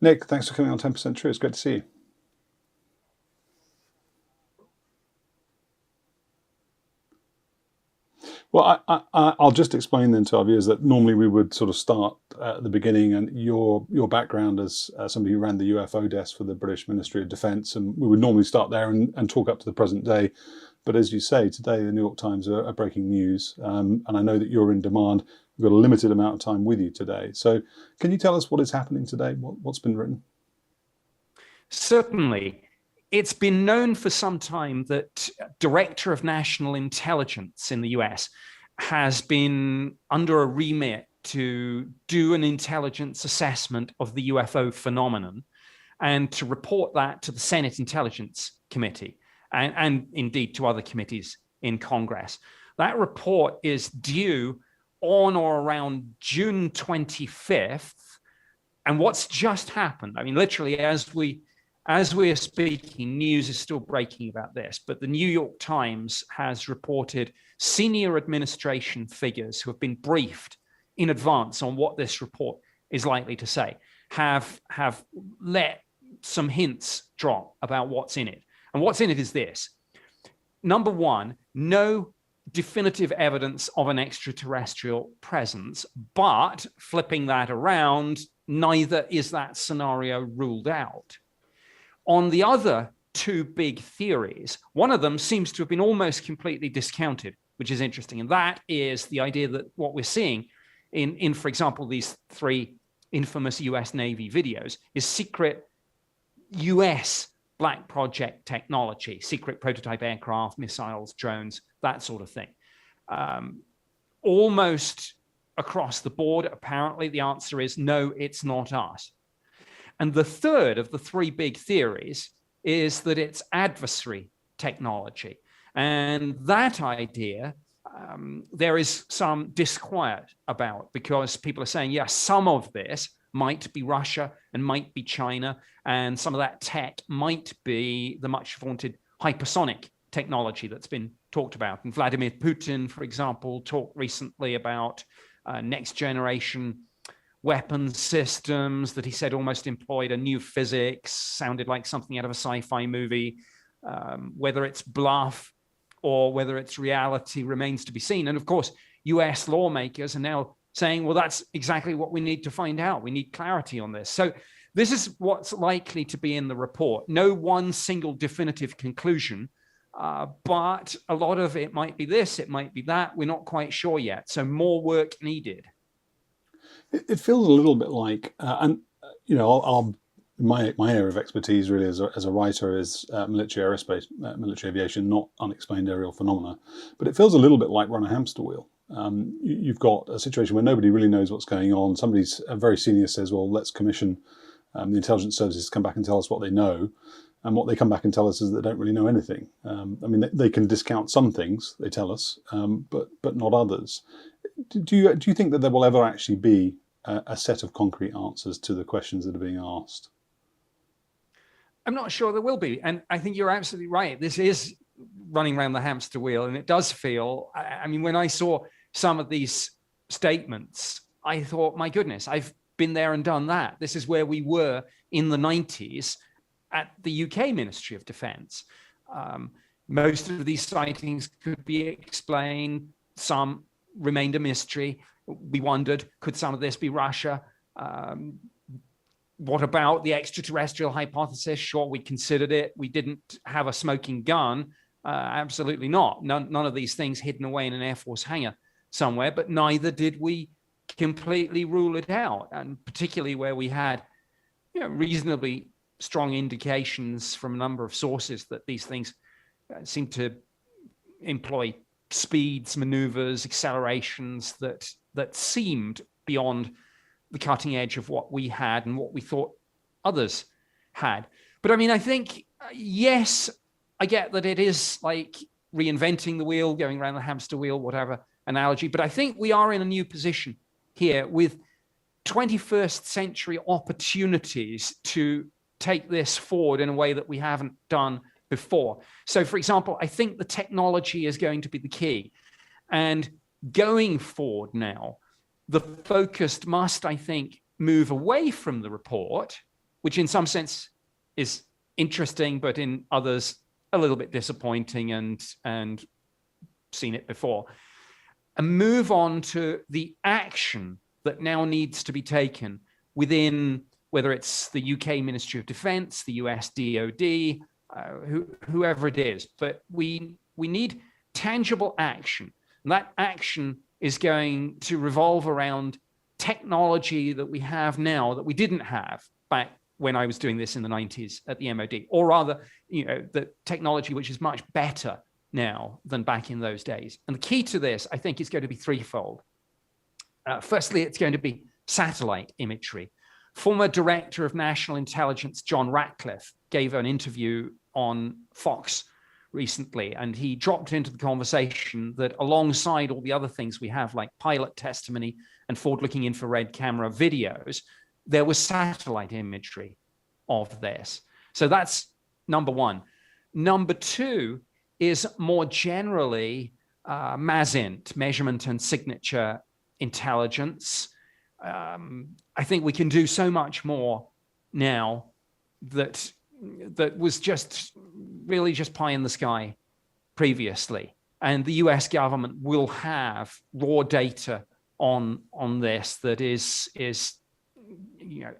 Nick, thanks for coming on 10% True. It's great to see you. Well, I'll just explain then to our viewers that normally we would sort of start at the beginning, and your background as somebody who ran the UFO desk for the British Ministry of Defence, and we would normally start there and talk up to the present day. But as you say, today the New York Times are breaking news, and I know that you're in demand. We've got a limited amount of time with you today. So can you tell us what is happening today? What's been written? Certainly. It's been known for some time that Director of National Intelligence in the US has been under a remit to do an intelligence assessment of the UFO phenomenon and to report that to the Senate Intelligence Committee and indeed to other committees in Congress. That report is due on or around June 25th. And what's just happened, I mean, literally as we are speaking, news is still breaking about this, but the New York Times has reported senior administration figures who have been briefed in advance on what this report is likely to say, have let some hints drop about what's in it. And what's in it is this. Number one, no definitive evidence of an extraterrestrial presence, but flipping that around, neither is that scenario ruled out. On the other two big theories, one of them seems to have been almost completely discounted, which is interesting. And that is the idea that what we're seeing in for example, these three infamous US Navy videos is secret US black project technology, secret prototype aircraft, missiles, drones, that sort of thing. Almost across the board, apparently the answer is no, it's not us. And the third of the three big theories is that it's adversary technology. And that idea, there is some disquiet about, because people are saying, yes, some of this might be Russia and might be China, and some of that tech might be the much vaunted hypersonic technology that's been talked about. And Vladimir Putin, for example, talked recently about next generation weapons systems that he said almost employed a new physics, sounded like something out of a sci-fi movie. Whether it's bluff or whether it's reality remains to be seen. And of course, US lawmakers are now saying, well, that's exactly what we need to find out. We need clarity on this. So this is what's likely to be in the report. No one single definitive conclusion, but a lot of it might be this, it might be that. We're not quite sure yet. So more work needed. It feels a little bit like, and you know, my area of expertise really as a writer is military aerospace, military aviation, not unexplained aerial phenomena. But it feels a little bit like run a hamster wheel. You've got a situation where nobody really knows what's going on. Somebody's very senior says, well, let's commission the intelligence services to come back and tell us what they know. And what they come back and tell us is they don't really know anything. I mean, they can discount some things, they tell us, but not others. Do you think that there will ever actually be a set of concrete answers to the questions that are being asked? I'm not sure there will be. And I think you're absolutely right. This is running around the hamster wheel. And it does feel, I mean, when I saw some of these statements, I thought, my goodness, I've been there and done that. This is where we were in the 90s at the UK Ministry of Defence. Most of these sightings could be explained. Some remained a mystery. We wondered, could some of this be Russia? What about the extraterrestrial hypothesis? Sure, we considered it. We didn't have a smoking gun. Absolutely not. None of these things hidden away in an Air Force hangar somewhere, but neither did we completely rule it out. And particularly where we had, you know, reasonably strong indications from a number of sources that these things seem to employ speeds, maneuvers, accelerations that seemed beyond the cutting edge of what we had and what we thought others had. But I mean, I think, yes, I get that it is like reinventing the wheel, going around the hamster wheel, whatever analogy. But I think we are in a new position here with 21st century opportunities to take this forward in a way that we haven't done before. So, for example, I think the technology is going to be the key. And going forward now, the focus must, I think, move away from the report which in some sense is interesting, but in others a little bit disappointing, and seen it before. And move on to the action that now needs to be taken within, whether it's the UK Ministry of Defence, the US DOD, whoever it is. But we need tangible action. And that action is going to revolve around technology that we have now that we didn't have back when I was doing this in the 90s at the MOD, or rather, the technology which is much better now than back in those days. And the key to this, I think, is going to be threefold. Firstly, it's going to be satellite imagery. Former Director of National Intelligence John Ratcliffe gave an interview on Fox recently, and he dropped into the conversation that alongside all the other things we have, like pilot testimony and forward-looking infrared camera videos, there was satellite imagery of this. So that's number one. Number two is more generally MASINT, measurement and signature intelligence. I think we can do so much more now that was just really just pie in the sky previously. And the US government will have raw data on this that is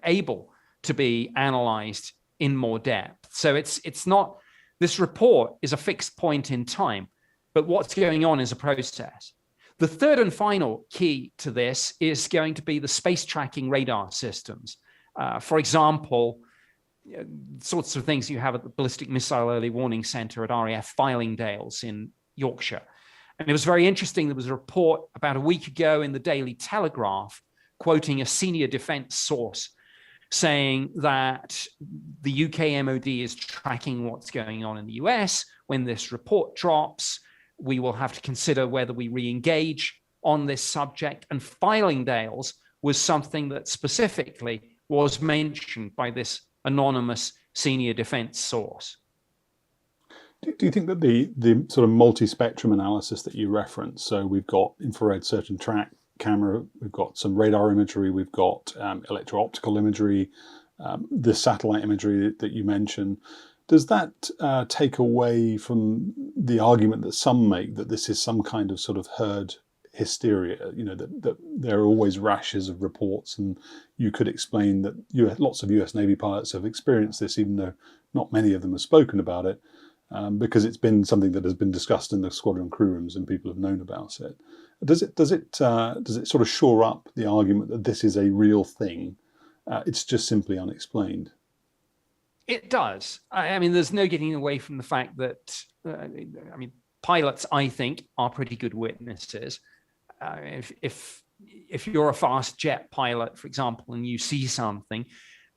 able to be analyzed in more depth. So it's not, this report is a fixed point in time, but what's going on is a process. The third and final key to this is going to be the space tracking radar systems. For example, sorts of things you have at the Ballistic Missile Early Warning Center at RAF Fylingdales in Yorkshire. And it was very interesting. There was a report about a week ago in the Daily Telegraph quoting a senior defense source saying that the UK MOD is tracking what's going on in the US. When this report drops, we will have to consider whether we re-engage on this subject. And Fylingdales was something that specifically was mentioned by this anonymous senior defense source. Do you think that the sort of multi-spectrum analysis that you reference, so we've got infrared search and track camera, we've got some radar imagery, we've got electro-optical imagery, the satellite imagery that you mentioned, does that take away from the argument that some make that this is some kind of sort of herd hysteria, that there are always rashes of reports, and you could explain that lots of US Navy pilots have experienced this, even though not many of them have spoken about it, because it's been something that has been discussed in the squadron crew rooms and people have known about it. Does it sort of shore up the argument that this is a real thing? It's just simply unexplained. It does. I mean, there's no getting away from the fact that, pilots, I think, are pretty good witnesses. If you're a fast jet pilot, for example, and you see something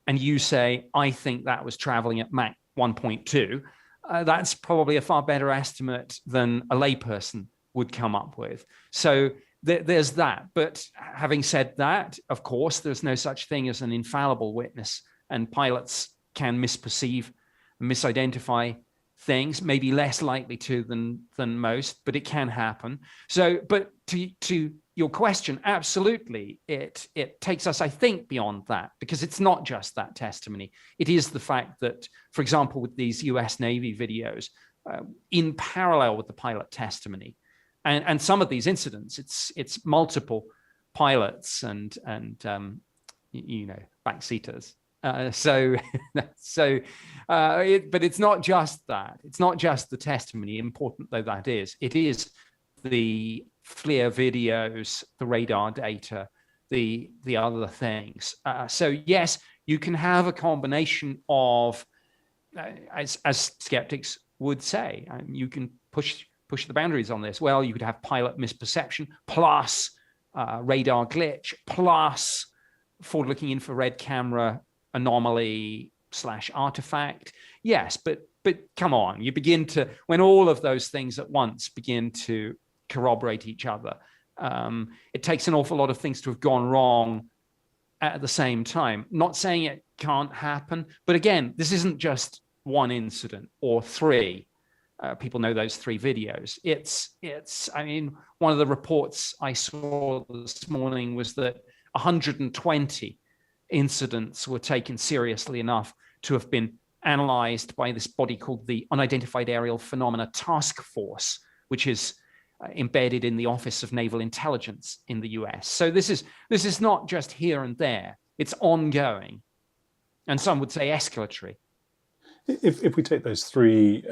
and you say, I think that was traveling at Mach 1.2, that's probably a far better estimate than a layperson would come up with. So there's that. But having said that, of course, there's no such thing as an infallible witness, and pilots can misperceive and misidentify things, maybe less likely to than most, but it can happen. So, but to your question, absolutely, it takes us, I think, beyond that, because it's not just that testimony. It is the fact that, for example, with these US Navy videos, in parallel with the pilot testimony, and some of these incidents, it's multiple pilots and backseaters. But it's not just that. It's not just the testimony, important though that is. It is the FLIR videos, the radar data, the other things. So yes, you can have a combination of, as skeptics would say, you can push the boundaries on this. Well, you could have pilot misperception plus radar glitch plus forward-looking infrared camera anomaly / artifact. Yes, but come on, you begin to, when all of those things at once begin to corroborate each other, it takes an awful lot of things to have gone wrong at the same time. Not saying it can't happen, but again, this isn't just one incident or three. People know those 3 videos. I mean, one of the reports I saw this morning was that 120 incidents were taken seriously enough to have been analyzed by this body called the Unidentified Aerial Phenomena Task Force, which is embedded in the Office of Naval Intelligence in the US. So this is not just here and there, it's ongoing, and some would say escalatory. If we take those three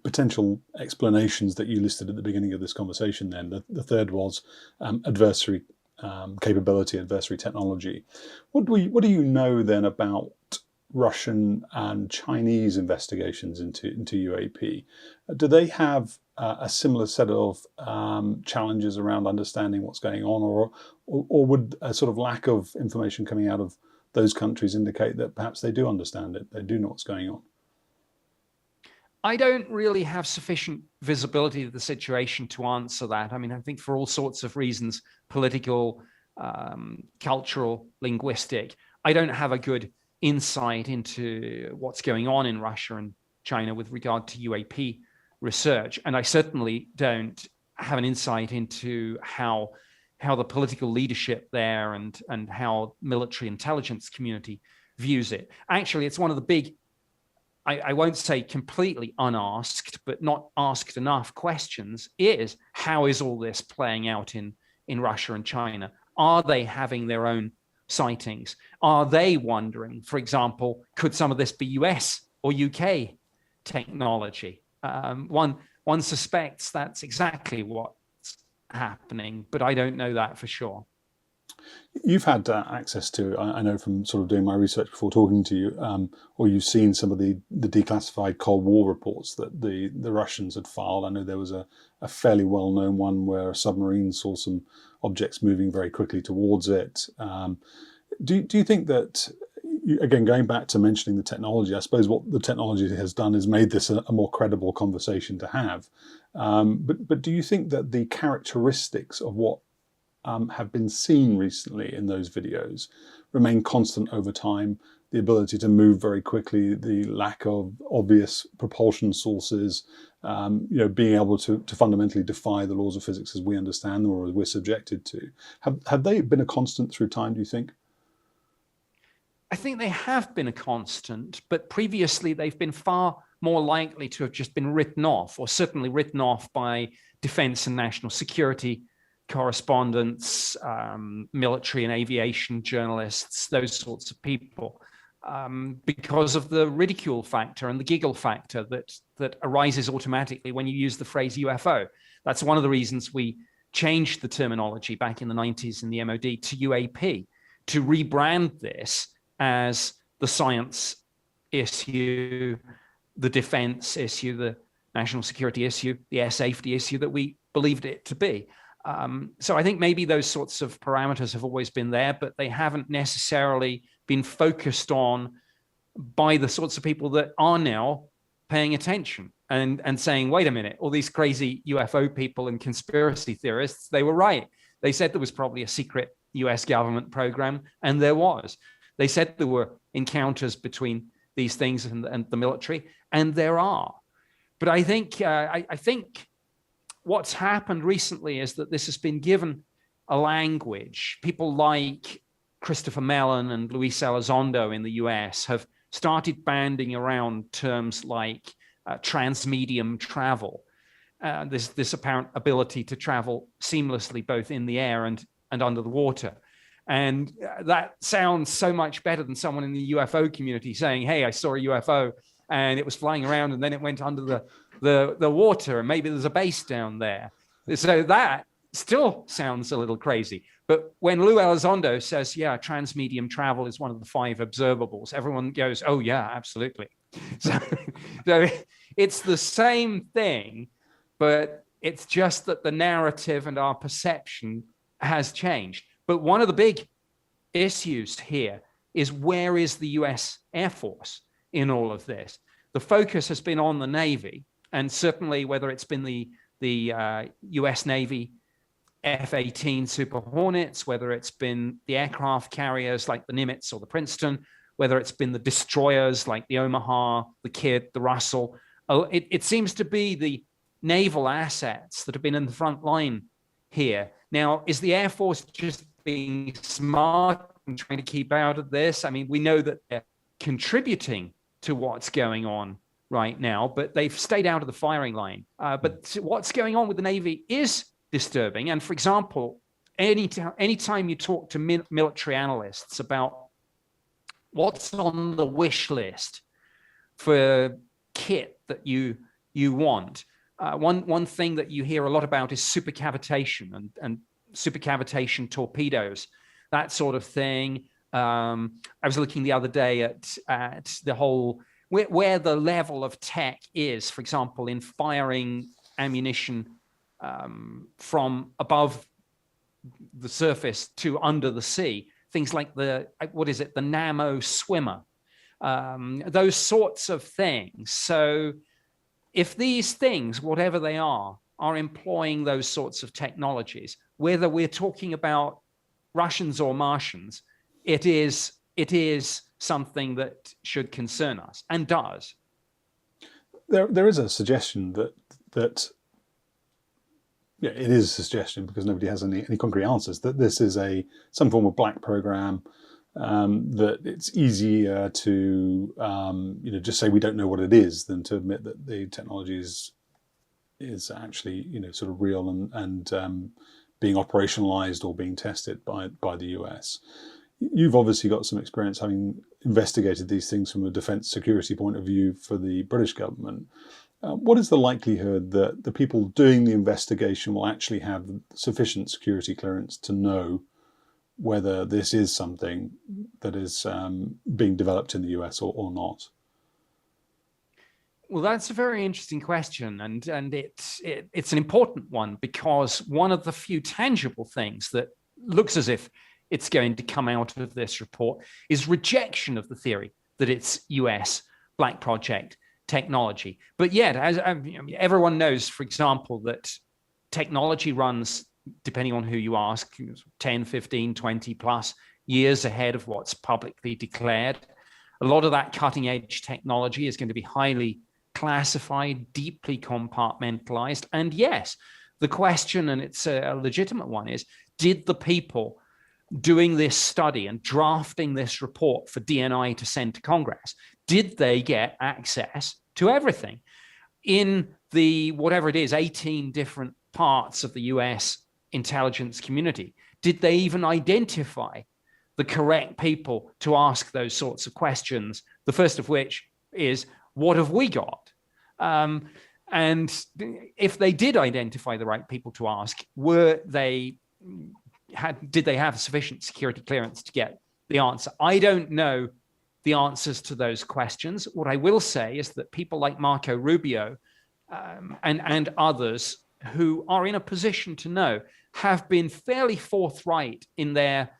potential explanations that you listed at the beginning of this conversation, then the third was adversary capability, adversary technology. What do you know then about Russian and Chinese investigations into UAP? Do they have a similar set of challenges around understanding what's going on, or would a sort of lack of information coming out of those countries indicate that perhaps they do understand it, they do know what's going on? I don't really have sufficient visibility of the situation to answer that. I mean, I think for all sorts of reasons, political, cultural, linguistic, I don't have a good insight into what's going on in Russia and China with regard to UAP research. And I certainly don't have an insight into how the political leadership there and how military intelligence community views it. Actually, it's one of the big, I won't say completely unasked, but not asked enough questions is, how is all this playing out in Russia and China? Are they having their own sightings? Are they wondering, for example, could some of this be US or UK technology? One suspects that's exactly what's happening, but I don't know that for sure. You've had access to, I know from sort of doing my research before talking to you, or you've seen some of the declassified Cold War reports that the Russians had filed. I know there was a fairly well-known one where a submarine saw some objects moving very quickly towards it. Do you think that, again, going back to mentioning the technology, I suppose what the technology has done is made this a more credible conversation to have. But do you think that the characteristics of what have been seen recently in those videos remain constant over time? The ability to move very quickly, the lack of obvious propulsion sources, being able to fundamentally defy the laws of physics as we understand them or as we're subjected to. Have they been a constant through time, do you think? I think they have been a constant, but previously they've been far more likely to have just been written off, or certainly written off by defense and national security correspondents, military and aviation journalists, those sorts of people, because of the ridicule factor and the giggle factor that arises automatically when you use the phrase UFO. That's one of the reasons we changed the terminology back in the 90s in the MOD to UAP, to rebrand this as the science issue, the defense issue, the national security issue, the air safety issue that we believed it to be. So I think maybe those sorts of parameters have always been there, but they haven't necessarily been focused on by the sorts of people that are now paying attention and saying, wait a minute, all these crazy UFO people and conspiracy theorists, they were right. They said there was probably a secret US government program, and there was. They said there were encounters between these things and the military, and there are. But I think what's happened recently is that this has been given a language. People like Christopher Mellon and Luis Elizondo in the US have started banding around terms like transmedium travel. This apparent ability to travel seamlessly both in the air and under the water. And that sounds so much better than someone in the UFO community saying, hey, I saw a UFO and it was flying around and then it went under the water and maybe there's a base down there. So that still sounds a little crazy. But when Lou Elizondo says, yeah, transmedium travel is one of the 5 observables, everyone goes, oh yeah, absolutely. So it's the same thing, but it's just that the narrative and our perception has changed. But one of the big issues here is, where is the US Air Force in all of this? The focus has been on the Navy, and certainly whether it's been the US Navy F-18 Super Hornets, whether it's been the aircraft carriers like the Nimitz or the Princeton, whether it's been the destroyers like the Omaha, the Kidd, the Russell, it seems to be the naval assets that have been in the front line here. Now, is the Air Force just being smart trying to keep out of this. I mean, we know that they're contributing to what's going on right now, but they've stayed out of the firing line. But what's going on with the Navy is disturbing. And for example, anytime you talk to military analysts about what's on the wish list for kit that you want, one thing that you hear a lot about is supercavitation and supercavitation torpedoes, that sort of thing. I was looking the other day at the whole where the level of tech is, for example, in firing ammunition from above the surface to under the sea. Things like the Namo swimmer, those sorts of things. So if these things, whatever they are employing those sorts of technologies, whether we're talking about Russians or Martians, it is something that should concern us, and does. There is a suggestion that yeah, it is a suggestion because nobody has any concrete answers, that this is some form of black program, that it's easier to just say we don't know what it is than to admit that the technology is actually sort of real and being operationalized or being tested by the US. You've obviously got some experience having investigated these things from a defence security point of view for the British government. What is the likelihood that the people doing the investigation will actually have sufficient security clearance to know whether this is something that is being developed in the US or not? Well, that's a very interesting question, and it's an important one, because one of the few tangible things that looks as if it's going to come out of this report is rejection of the theory that it's US black project technology. But yet, as everyone knows, for example, that technology runs, depending on who you ask, 10, 15, 20 plus years ahead of what's publicly declared. A lot of that cutting edge technology is going to be highly classified, deeply compartmentalized. And yes, the question, and it's a legitimate one, is did the people doing this study and drafting this report for DNI to send to Congress, did they get access to everything? In the, whatever it is, 18 different parts of the US intelligence community, did they even identify the correct people to ask those sorts of questions? The first of which is, what have we got? And if they did identify the right people to ask, did they have sufficient security clearance to get the answer? I don't know the answers to those questions. What I will say is that people like Marco Rubio and others who are in a position to know have been fairly forthright in their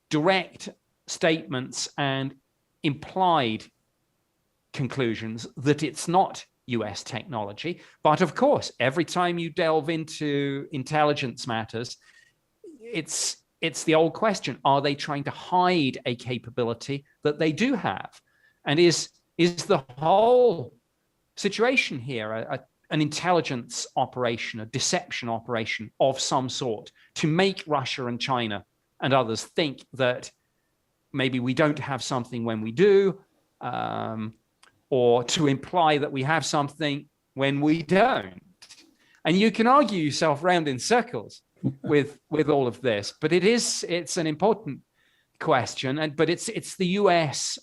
direct statements and implied conclusions that it's not US technology. But of course, every time you delve into intelligence matters, it's the old question: are they trying to hide a capability that they do have? And is the whole situation here an intelligence operation, a deception operation of some sort to make Russia and China and others think that maybe we don't have something when we do, or to imply that we have something when we don't? And you can argue yourself round in circles with all of this, but it's an important question. But it's the US,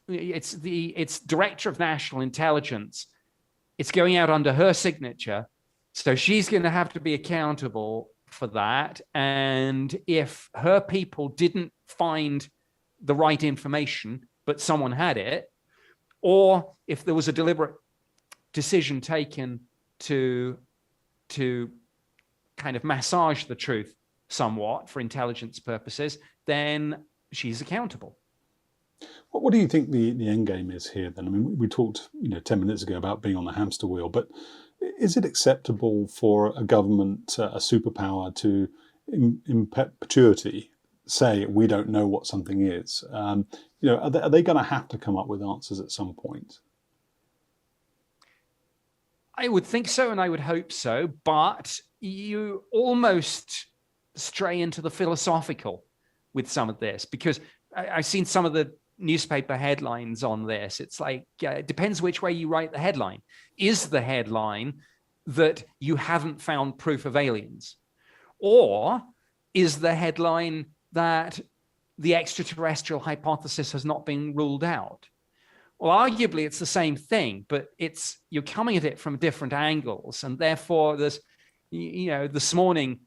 it's Director of National Intelligence. It's going out under her signature, so she's going to have to be accountable for that. And if her people didn't find the right information, but someone had it, or if there was a deliberate decision taken to kind of massage the truth somewhat for intelligence purposes, then she's accountable. What do you think the end game is here then? I mean, we talked 10 minutes ago about being on the hamster wheel, but is it acceptable for a government, a superpower, to in perpetuity say we don't know what something is? Are they going to have to come up with answers at some point? I would think so, and I would hope so, but you almost stray into the philosophical with some of this, because I've seen some of the newspaper headlines on this. It's like, it depends which way you write the headline. Is the headline that you haven't found proof of aliens? Or is the headline that the extraterrestrial hypothesis has not been ruled out? Well, arguably it's the same thing, but you're coming at it from different angles. And therefore there's, this morning,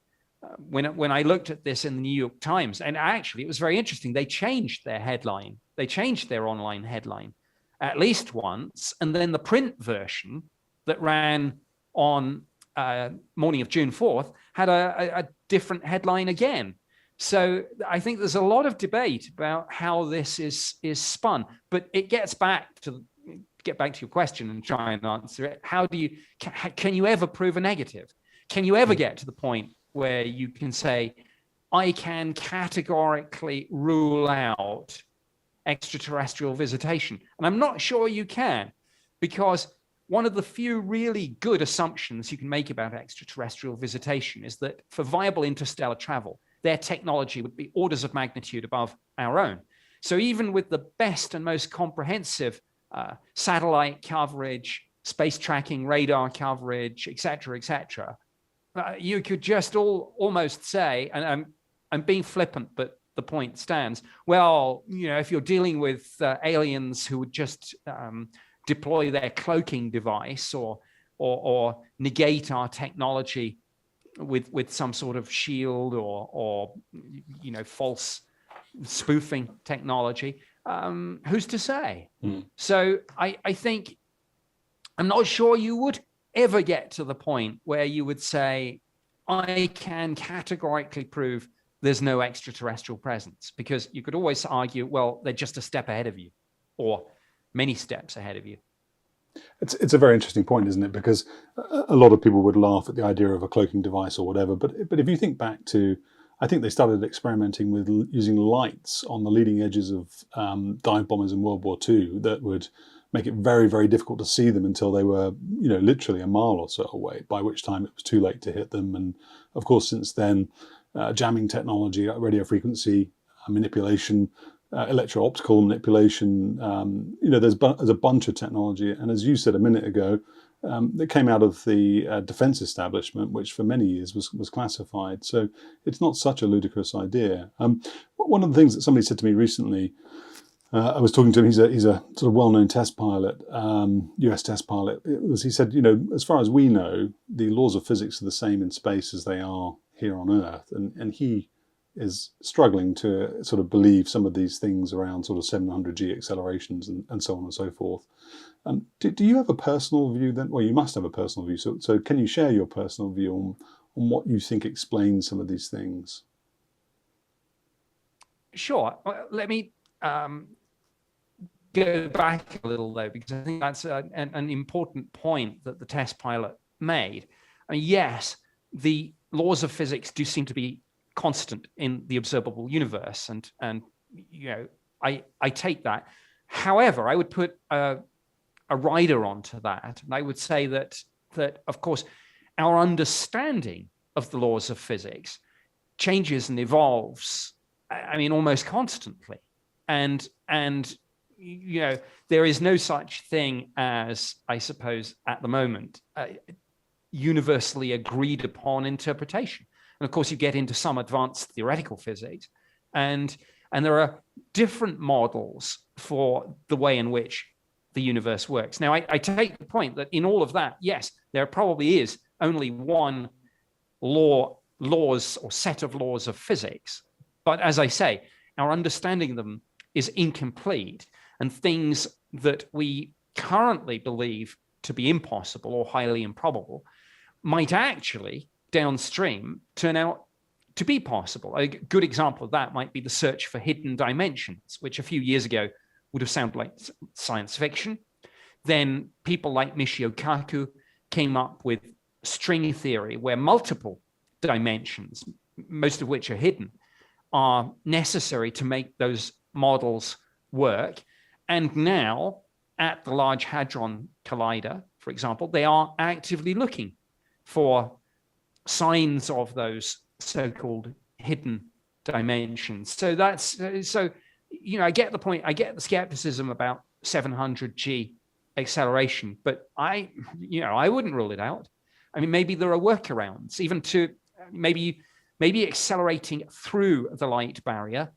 when I looked at this in the New York Times, and actually it was very interesting, they changed their headline. They changed their online headline at least once. And then the print version that ran on morning of June 4th had a different headline again. So I think there's a lot of debate about how this is spun, but it gets back to your question and try and answer it. Can you ever prove a negative? Can you ever get to the point where you can say, I can categorically rule out extraterrestrial visitation? And I'm not sure you can, because one of the few really good assumptions you can make about extraterrestrial visitation is that for viable interstellar travel, their technology would be orders of magnitude above our own. So even with the best and most comprehensive satellite coverage, space tracking, radar coverage, et cetera, you could just almost say, and I'm being flippant, but the point stands, well, if you're dealing with aliens who would just deploy their cloaking device or negate our technology with some sort of shield or false spoofing technology, who's to say? So I think, I'm not sure you would ever get to the point where you would say, I can categorically prove there's no extraterrestrial presence, because you could always argue, well, they're just a step ahead of you or many steps ahead of you. It's a very interesting point, isn't it? Because a lot of people would laugh at the idea of a cloaking device or whatever. But if you think back to, I think they started experimenting with using lights on the leading edges of dive bombers in World War II that would make it very, very difficult to see them until they were, literally a mile or so away, by which time it was too late to hit them. And of course, since then, jamming technology, radio frequency manipulation, electro-optical manipulation, there's a bunch of technology. And as you said a minute ago, that came out of the defense establishment, which for many years was classified. So it's not such a ludicrous idea. One of the things that somebody said to me recently, I was talking to him, he's a sort of well-known test pilot, US test pilot, he said, as far as we know, the laws of physics are the same in space as they are here on Earth. And he is struggling to sort of believe some of these things around sort of 700G accelerations and so on and so forth. Do you have a personal view then? Well, you must have a personal view. So can you share your personal view on what you think explains some of these things? Sure. Let me go back a little, though, because I think that's an important point that the test pilot made. I mean, yes, the laws of physics do seem to be constant in the observable universe, and I take that. However, I would put a rider onto that, and I would say that of course our understanding of the laws of physics changes and evolves, I mean, almost constantly, and there is no such thing as, I suppose, at the moment, universally agreed upon interpretation. And of course, you get into some advanced theoretical physics, and there are different models for the way in which the universe works. Now, I take the point that in all of that, yes, there probably is only one laws or set of laws of physics. But as I say, our understanding of them is incomplete, and things that we currently believe to be impossible or highly improbable might actually downstream turn out to be possible. A good example of that might be the search for hidden dimensions, which a few years ago would have sounded like science fiction. Then people like Michio Kaku came up with string theory, where multiple dimensions, most of which are hidden, are necessary to make those models work. And now at the Large Hadron Collider, for example, they are actively looking for signs of those so-called hidden dimensions. So I get the point. I get the skepticism about 700G acceleration, but I wouldn't rule it out. I mean, maybe there are workarounds, even to maybe accelerating through the light barrier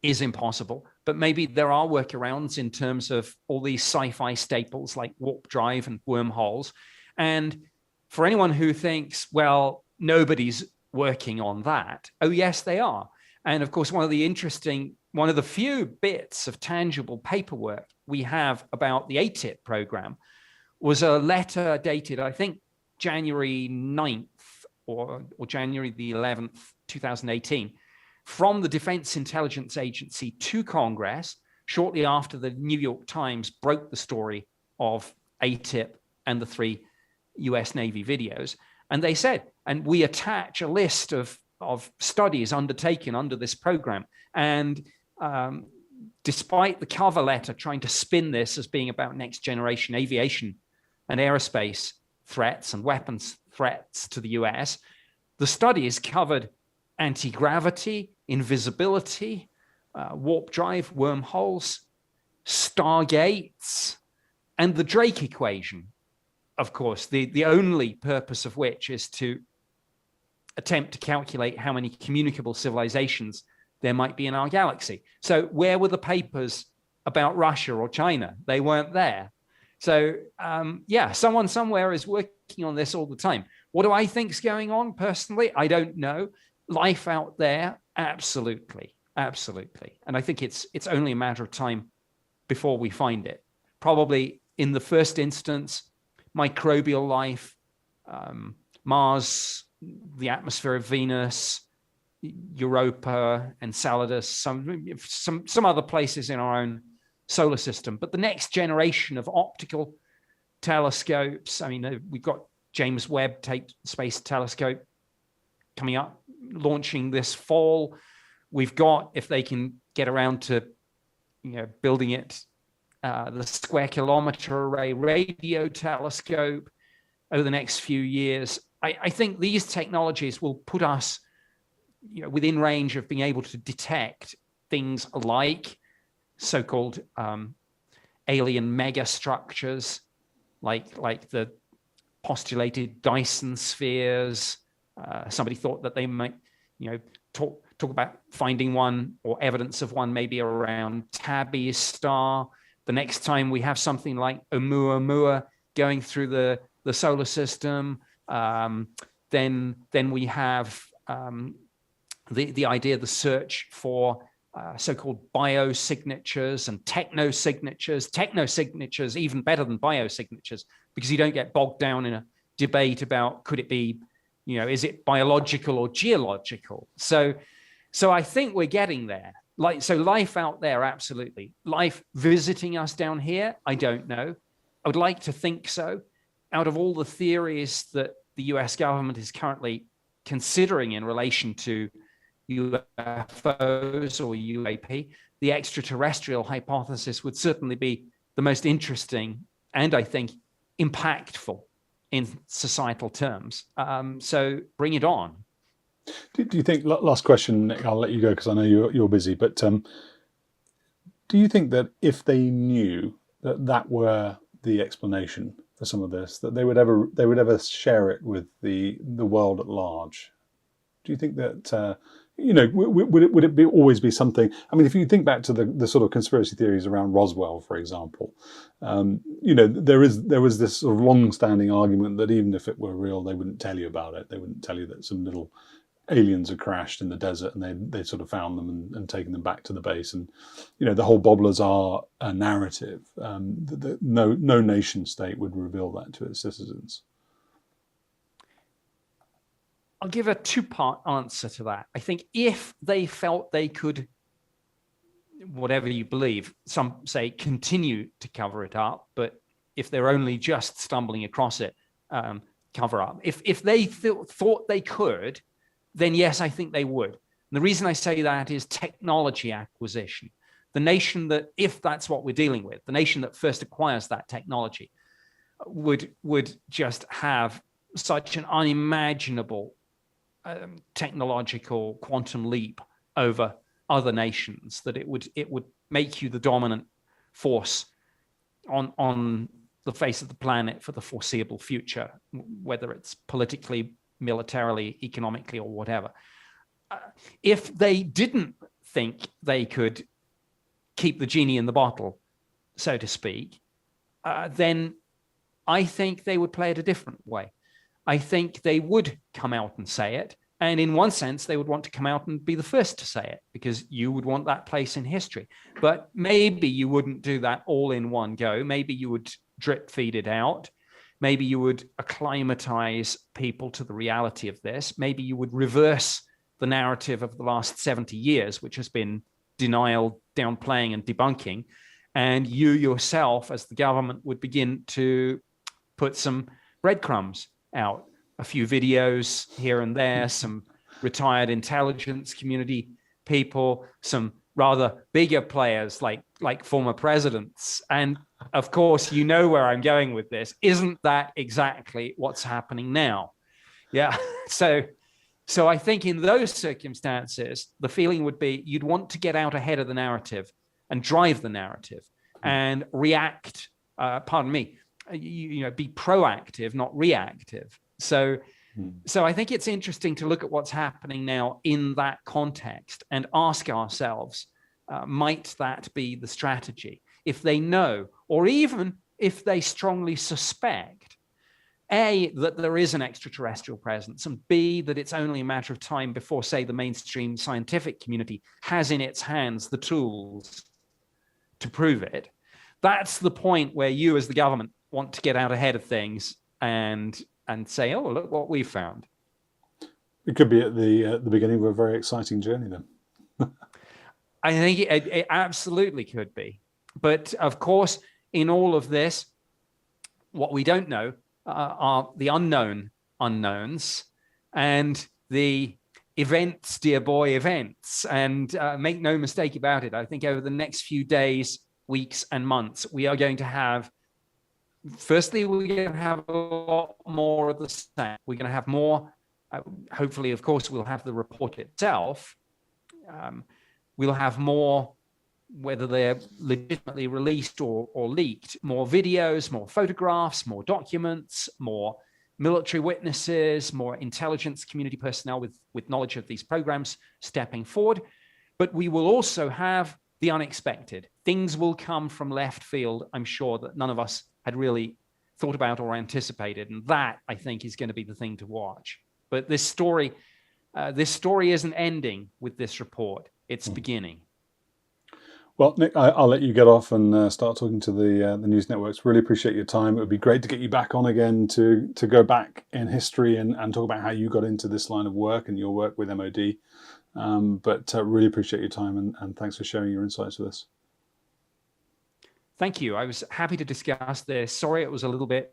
is impossible, but maybe there are workarounds in terms of all these sci-fi staples like warp drive and wormholes. And for anyone who thinks, well, nobody's working on that, oh yes, they are. And of course, one of the few bits of tangible paperwork we have about the ATIP program was a letter dated, I think, January 9th or January the 11th, 2018, from the Defense Intelligence Agency to Congress shortly after the New York Times broke the story of ATIP and the 3 US Navy videos. And they said, and we attach a list of studies undertaken under this program. And despite the cover letter trying to spin this as being about next generation aviation and aerospace threats and weapons threats to the US, the studies covered anti-gravity, invisibility, warp drive, wormholes, stargates, and the Drake equation, of course, the only purpose of which is to attempt to calculate how many communicable civilizations there might be in our galaxy. So where were the papers about Russia or China? They weren't there. So someone somewhere is working on this all the time. What do I think's going on personally? I don't know. Life out there, absolutely. And I think it's only a matter of time before we find it. Probably in the first instance, microbial life, Mars, the atmosphere of Venus, Europa, Enceladus, some other places in our own solar system. But the next generation of optical telescopes, I mean, we've got James Webb Space Telescope coming up, launching this fall. We've got, if they can get around to building it, the Square Kilometre Array radio telescope over the next few years. I think these technologies will put us within range of being able to detect things like so-called alien megastructures, like the postulated Dyson spheres. Somebody thought that they might, talk about finding one or evidence of one maybe around Tabby's star. The next time we have something like Oumuamua going through the solar system, then we have the idea, the search for so-called biosignatures and technosignatures. Technosignatures even better than biosignatures, because you don't get bogged down in a debate about could it be, is it biological or geological? So I think we're getting there. So life out there, absolutely. Life visiting us down here, I don't know. I would like to think so. Out of all the theories that the US government is currently considering in relation to UFOs or UAP, the extraterrestrial hypothesis would certainly be the most interesting and, I think, impactful in societal terms. So bring it on. Do you think, last question, Nick, I'll let you go because I know you're busy, but do you think that if they knew that were the explanation for some of this, that they would ever share it with the world at large? Do you think that would it always be something? I mean, if you think back to the sort of conspiracy theories around Roswell, for example, there was this sort of long-standing argument that even if it were real, they wouldn't tell you about it. They wouldn't tell you that some little aliens had crashed in the desert and they sort of found them and taken them back to the base. And the whole Bobblers are a narrative. No nation state would reveal that to its citizens. I'll give a two-part answer to that. I think if they felt they could, whatever you believe, some say continue to cover it up, but if they're only just stumbling across it, cover up. If they thought they could, then yes, I think they would. And the reason I say that is technology acquisition. The nation that, if that's what we're dealing with, the nation that first acquires that technology would just have such an unimaginable technological quantum leap over other nations, that it would make you the dominant force on the face of the planet for the foreseeable future, whether it's politically, militarily, economically, or whatever. If they didn't think they could keep the genie in the bottle, so to speak, then I think they would play it a different way. I think they would come out and say it. And in one sense, they would want to come out and be the first to say it, because you would want that place in history. But maybe you wouldn't do that all in one go. Maybe you would drip feed it out. Maybe you would acclimatize people to the reality of this. Maybe you would reverse the narrative of the last 70 years, which has been denial, downplaying, and debunking. And you yourself, as the government, would begin to put some breadcrumbs out, a few videos here and there, some retired intelligence community people, some rather bigger players like former presidents. And of course, you know where I'm going with this. Isn't that exactly what's happening now? Yeah. So I think in those circumstances, the feeling would be you'd want to get out ahead of the narrative and drive the narrative and react, be proactive, not reactive. So I think it's interesting to look at what's happening now in that context and ask ourselves, might that be the strategy? If they know, or even if they strongly suspect, A, that there is an extraterrestrial presence, and B, that it's only a matter of time before, say, the mainstream scientific community has in its hands the tools to prove it. That's the point where you as the government want to get out ahead of things and say, oh, look what we found. It could be at the beginning of a very exciting journey then. I think it absolutely could be. But of course, in all of this, what we don't know are the unknown unknowns and the events, dear boy, events. And make no mistake about it, I think over the next few days, weeks, and months, we are going to have, firstly, we're going to have a lot more of the same. We're going to have more, hopefully, of course, we'll have the report itself. We'll have more, whether they're legitimately released or leaked, more videos, more photographs, more documents, more military witnesses, more intelligence community personnel with knowledge of these programs stepping forward. But we will also have the unexpected. Things will come from left field, I'm sure, that none of us had really thought about or anticipated. And that, I think, is going to be the thing to watch. But this story isn't ending with this report. It's beginning. Well, Nick, I'll let you get off and start talking to the news networks. Really appreciate your time. It would be great to get you back on again to go back in history and talk about how you got into this line of work and your work with MOD. But really appreciate your time and thanks for sharing your insights with us. Thank you. I was happy to discuss this. Sorry it was a little bit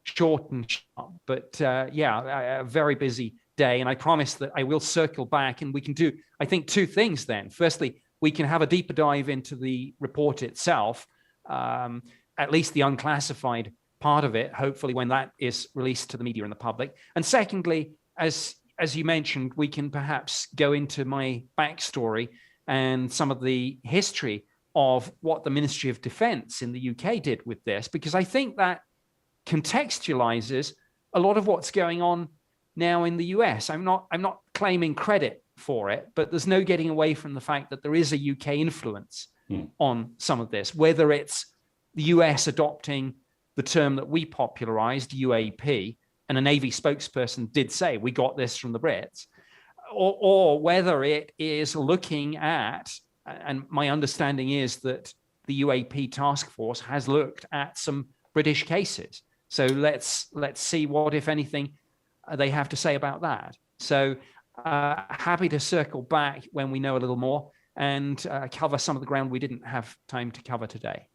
short and sharp, but yeah, a very busy day. And I promise that I will circle back and we can do, I think, two things then. Firstly, we can have a deeper dive into the report itself, at least the unclassified part of it, hopefully when that is released to the media and the public. And secondly, as you mentioned, we can perhaps go into my backstory and some of the history of what the Ministry of Defense in the UK did with this, because I think that contextualizes a lot of what's going on now in the US. I'm not claiming credit for it, but there's no getting away from the fact that there is a UK influence on some of this, whether it's the US adopting the term that we popularized, UAP, and a Navy spokesperson did say, we got this from the Brits, or whether it is looking at, and my understanding is that the UAP task force has looked at some British cases. So let's see what, if anything, they have to say about that. So happy to circle back when we know a little more and cover some of the ground we didn't have time to cover today.